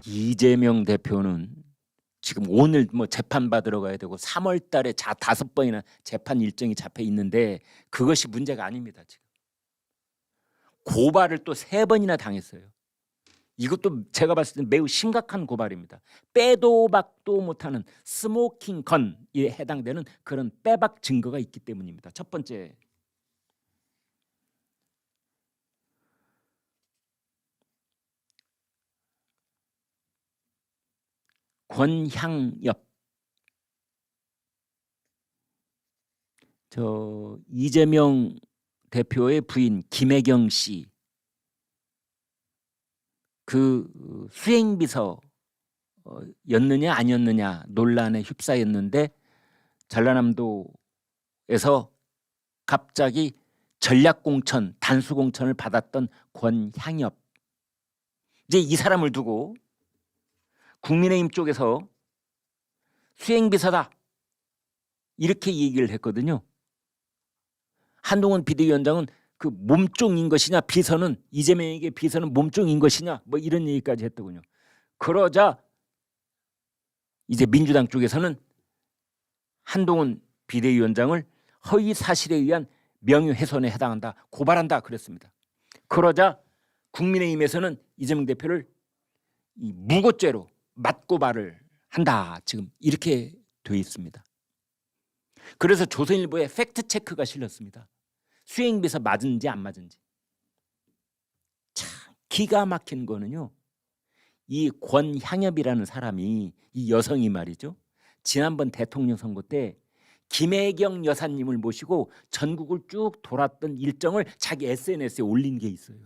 이재명 대표는 지금 오늘 뭐 재판 받으러 가야 되고 3월 달에 5번이나 재판 일정이 잡혀 있는데 그것이 문제가 아닙니다. 지금 고발을 또 3번이나 당했어요. 이것도 제가 봤을 때 매우 심각한 고발입니다. 빼도 박도 못하는 스모킹 건에 해당되는 그런 빼박 증거가 있기 때문입니다. 첫 번째, 권향엽, 이재명 대표의 부인 김혜경 씨, 그 수행비서였느냐 아니었느냐 논란에 휩싸였는데 전라남도에서 갑자기 전략공천, 단수공천을 받았던 권향엽, 이제 이 사람을 두고 국민의힘 쪽에서 수행비서다 이렇게 얘기를 했거든요. 한동훈 비대위원장은 그 몸종인 것이냐, 비서는 이재명에게 비서는 몸종인 것이냐, 뭐 이런 얘기까지 했더군요. 그러자 이제 민주당 쪽에서는 한동훈 비대위원장을 허위 사실에 의한 명예훼손에 해당한다, 고발한다 그랬습니다. 그러자 국민의힘에서는 이재명 대표를 이 무고죄로 맞고발을 한다, 지금 이렇게 돼 있습니다. 그래서 조선일보에 팩트 체크가 실렸습니다. 수행비서 맞은지 안 맞은지. 참 기가 막힌 거는요, 이 권향엽이라는 사람이, 이 여성이 말이죠, 지난번 대통령 선거 때 김혜경 여사님을 모시고 전국을 쭉 돌았던 일정을 자기 SNS에 올린 게 있어요.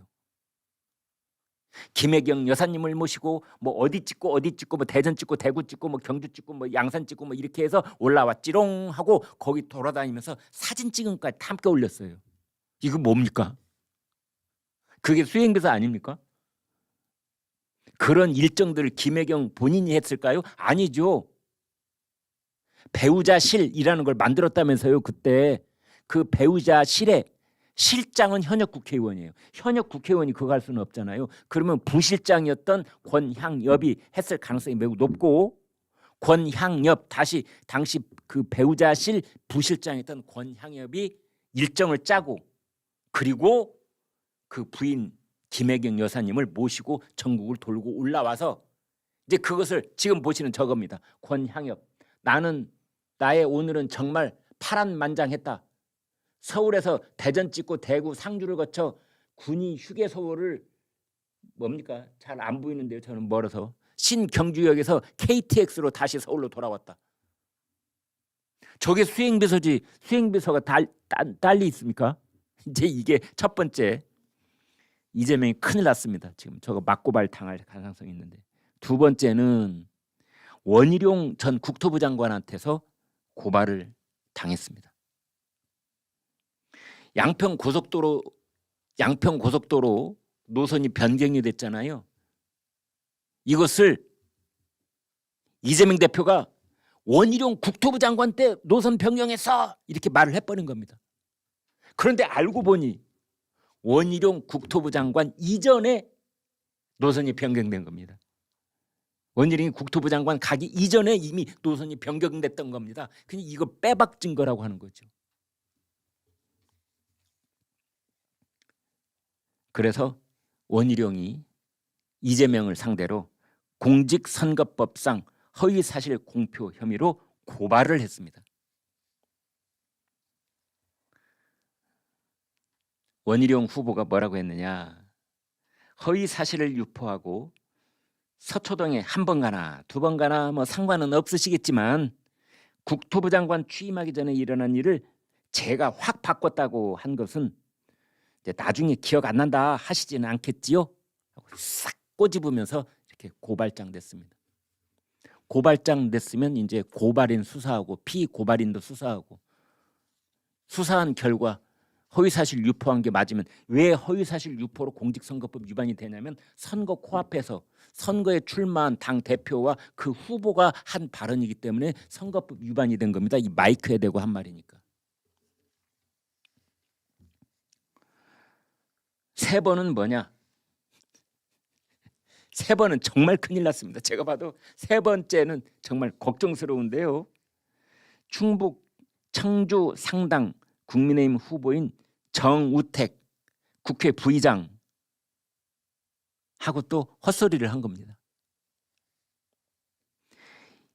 김혜경 여사님을 모시고 뭐 어디 찍고 뭐 대전 찍고 대구 찍고 뭐 경주 찍고 뭐 양산 찍고 뭐 이렇게 해서 올라왔지롱 하고 거기 돌아다니면서 사진 찍은 것까지 다 함께 올렸어요. 이거 뭡니까? 그게 수행비서 아닙니까? 그런 일정들을 김혜경 본인이 했을까요? 아니죠. 배우자실이라는 걸 만들었다면서요. 그때 그 배우자실에 실장은 현역 국회의원이에요. 현역 국회의원이 그거 할 수는 없잖아요. 그러면 부실장이었던 권향엽이 했을 가능성이 매우 높고, 권향엽, 당시 그 배우자실 부실장이었던 권향엽이 일정을 짜고, 그리고 그 부인 김혜경 여사님을 모시고 전국을 돌고 올라와서 이제 그것을 지금 보시는 저겁니다. 권향엽, 나의 오늘은 정말 파란만장했다. 서울에서 대전 찍고 대구 상주를 거쳐 군이 휴게소를 뭡니까? 잘 안 보이는데요. 저는 멀어서 신경주역에서 KTX로 다시 서울로 돌아왔다. 저게 수행비서지, 수행비서가 달리 있습니까? 이제 이게 첫 번째, 이재명이 큰일 났습니다. 지금 저거 맞고발 당할 가능성이 있는데, 두 번째는 원희룡 전 국토부 장관한테서 고발을 당했습니다. 양평 고속도로 노선이 변경이 됐잖아요. 이것을 이재명 대표가 원희룡 국토부 장관 때 노선 변경했어 이렇게 말을 해버린 겁니다. 그런데 알고 보니 원희룡 국토부 장관 이전에 노선이 변경된 겁니다. 원희룡이 국토부 장관 가기 이전에 이미 노선이 변경됐던 겁니다. 그냥 이거 빼박 증거라고 하는 거죠. 그래서 원희룡이 이재명을 상대로 공직선거법상 허위사실 공표 혐의로 고발을 했습니다. 원희룡 후보가 뭐라고 했느냐, 허위사실을 유포하고 서초동에 한 번 가나 두 번 가나 뭐 상관은 없으시겠지만 국토부 장관 취임하기 전에 일어난 일을 제가 확 바꿨다고 한 것은 이제 나중에 기억 안 난다 하시지는 않겠지요? 하고 싹 꼬집으면서 이렇게 고발장 냈습니다. 고발장 냈으면 이제 고발인 수사하고 피고발인도 수사하고, 수사한 결과 허위사실 유포한 게 맞으면, 왜 허위사실 유포로 공직선거법 위반이 되냐면 선거 코앞에서 선거에 출마한 당 대표와 그 후보가 한 발언이기 때문에 선거법 위반이 된 겁니다. 이 마이크에 대고 한 말이니까. 세 번은 뭐냐? 세 번은 정말 큰일 났습니다. 제가 봐도 세 번째는 정말 걱정스러운데요. 충북 청주 상당 국민의힘 후보인 정우택 국회 부의장 하고 또 헛소리를 한 겁니다.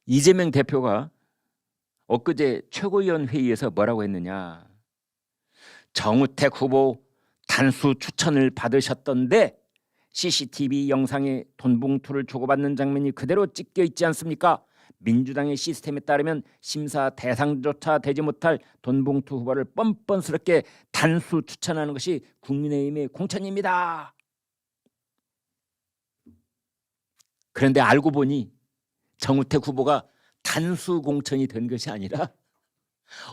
이재명 대표가 엊그제 최고위원 회의에서 뭐라고 했느냐. 정우택 후보 단수 추천을 받으셨던데 CCTV 영상에 돈 봉투를 주고받는 장면이 그대로 찍혀 있지 않습니까? 민주당의 시스템에 따르면 심사 대상조차 되지 못할 돈 봉투 후보를 뻔뻔스럽게 단수 추천하는 것이 국민의힘의 공천입니다. 그런데 알고 보니 정우택 후보가 단수 공천이 된 것이 아니라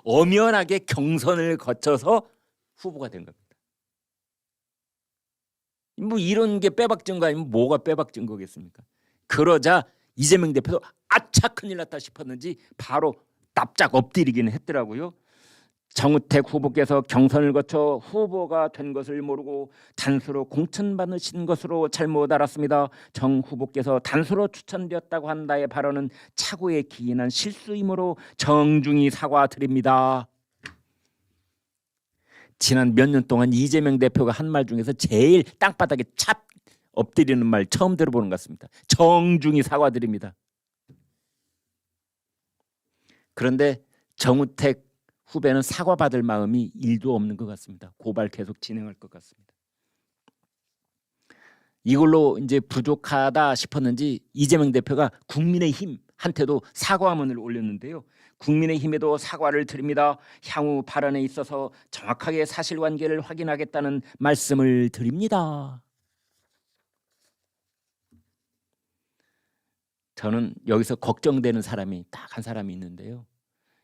엄연하게 경선을 거쳐서 후보가 된 겁니다. 뭐 이런 게 빼박진 거 아니면 뭐가 빼박진 거겠습니까? 그러자 이재명 대표도 아차 큰일 났다 싶었는지 바로 납작 엎드리기는 했더라고요. 정우택 후보께서 경선을 거쳐 후보가 된 것을 모르고 단수로 공천받으신 것으로 잘못 알았습니다. 정 후보께서 단수로 추천되었다고 한다의 발언은 착오에 기인한 실수이므로 정중히 사과드립니다. 지난 몇 년 동안 이재명 대표가 한 말 중에서 제일 땅바닥에 찹 엎드리는 말 처음 들어보는 것 같습니다. 정중히 사과드립니다. 그런데 정우택 후배는 사과받을 마음이 1도 없는 것 같습니다. 고발 계속 진행할 것 같습니다. 이걸로 이제 부족하다 싶었는지 이재명 대표가 국민의힘한테도 사과문을 올렸는데요. 국민의힘에도 사과를 드립니다. 향후 발언에 있어서 정확하게 사실관계를 확인하겠다는 말씀을 드립니다. 저는 여기서 걱정되는 사람이 딱 한 사람이 있는데요.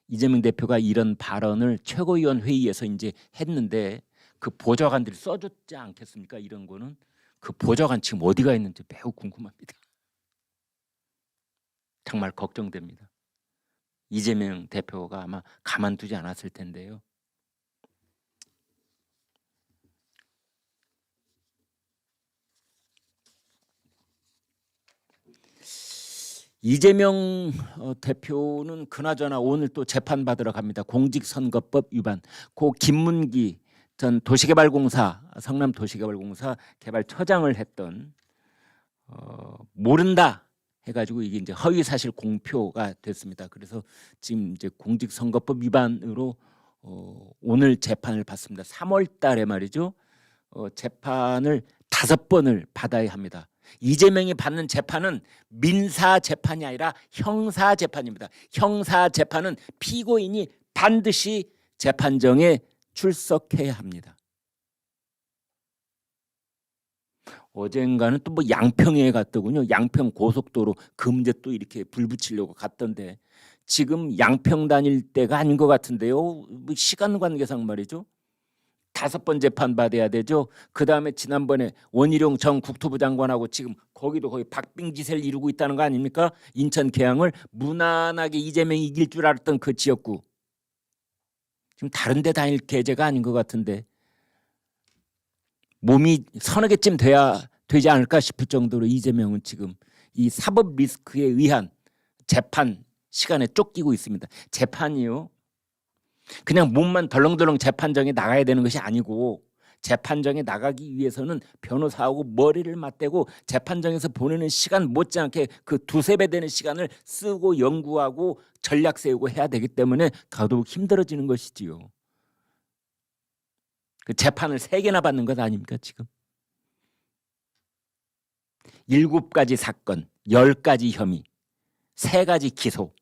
이재명 대표가 이런 발언을 최고위원 회의에서 이제 했는데 그 보좌관들이 써줬지 않겠습니까? 이런 거는 그 보좌관 지금 어디가 있는지 매우 궁금합니다. 정말 걱정됩니다. 이재명 대표가 아마 가만두지 않았을 텐데요. 이재명 대표는 그나저나 오늘 또 재판 받으러 갑니다. 공직선거법 위반. 고 김문기 전 도시개발공사 성남도시개발공사 개발처장을 했던 모른다 해가지고 이게 이제 허위사실 공표가 됐습니다. 그래서 지금 이제 공직선거법 위반으로 오늘 재판을 받습니다. 3월달에 말이죠. 재판을 5번을 받아야 합니다. 이재명이 받는 재판은 민사 재판이 아니라 형사 재판입니다. 형사 재판은 피고인이 반드시 재판정에 출석해야 합니다. 어젠가는 또 뭐 양평에 갔더군요. 양평 고속도로 금제 또 이렇게 불 붙이려고 갔던데 지금 양평 다닐 때가 아닌 것 같은데요. 뭐 시간 관계상 말이죠. 5번 재판 받아야 되죠. 그 다음에 지난번에 원희룡 전 국토부 장관하고 지금 거기도 거의 박빙지세를 이루고 있다는 거 아닙니까? 인천 계양을 무난하게 이재명이 이길 줄 알았던 그 지역구. 지금 다른 데 다닐 계제가 아닌 것 같은데 몸이 서너 개쯤 돼야 되지 않을까 싶을 정도로 이재명은 지금 이 사법 리스크에 의한 재판 시간에 쫓기고 있습니다. 재판이요. 그냥 몸만 덜렁덜렁 재판정에 나가야 되는 것이 아니고 재판정에 나가기 위해서는 변호사하고 머리를 맞대고 재판정에서 보내는 시간 못지않게 그 2~3배 되는 시간을 쓰고 연구하고 전략 세우고 해야 되기 때문에 더더욱 힘들어지는 것이지요. 그 재판을 3개나 받는 것 아닙니까 지금? 7가지 사건, 10가지 혐의, 3가지 기소.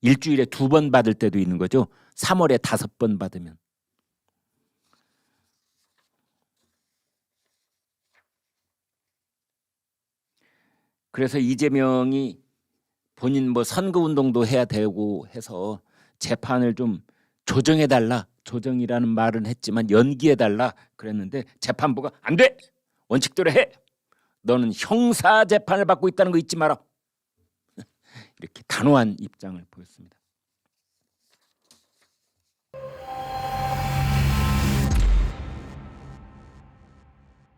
일주일에 2번 받을 때도 있는 거죠. 3월에 5번 받으면. 그래서 이재명이 본인 뭐 선거운동도 해야 되고 해서 재판을 좀 조정해달라. 조정이라는 말은 했지만 연기해달라 그랬는데 재판부가 안 돼. 원칙대로 해. 너는 형사 재판을 받고 있다는 거 잊지 마라. 이렇게 단호한 입장을 보였습니다.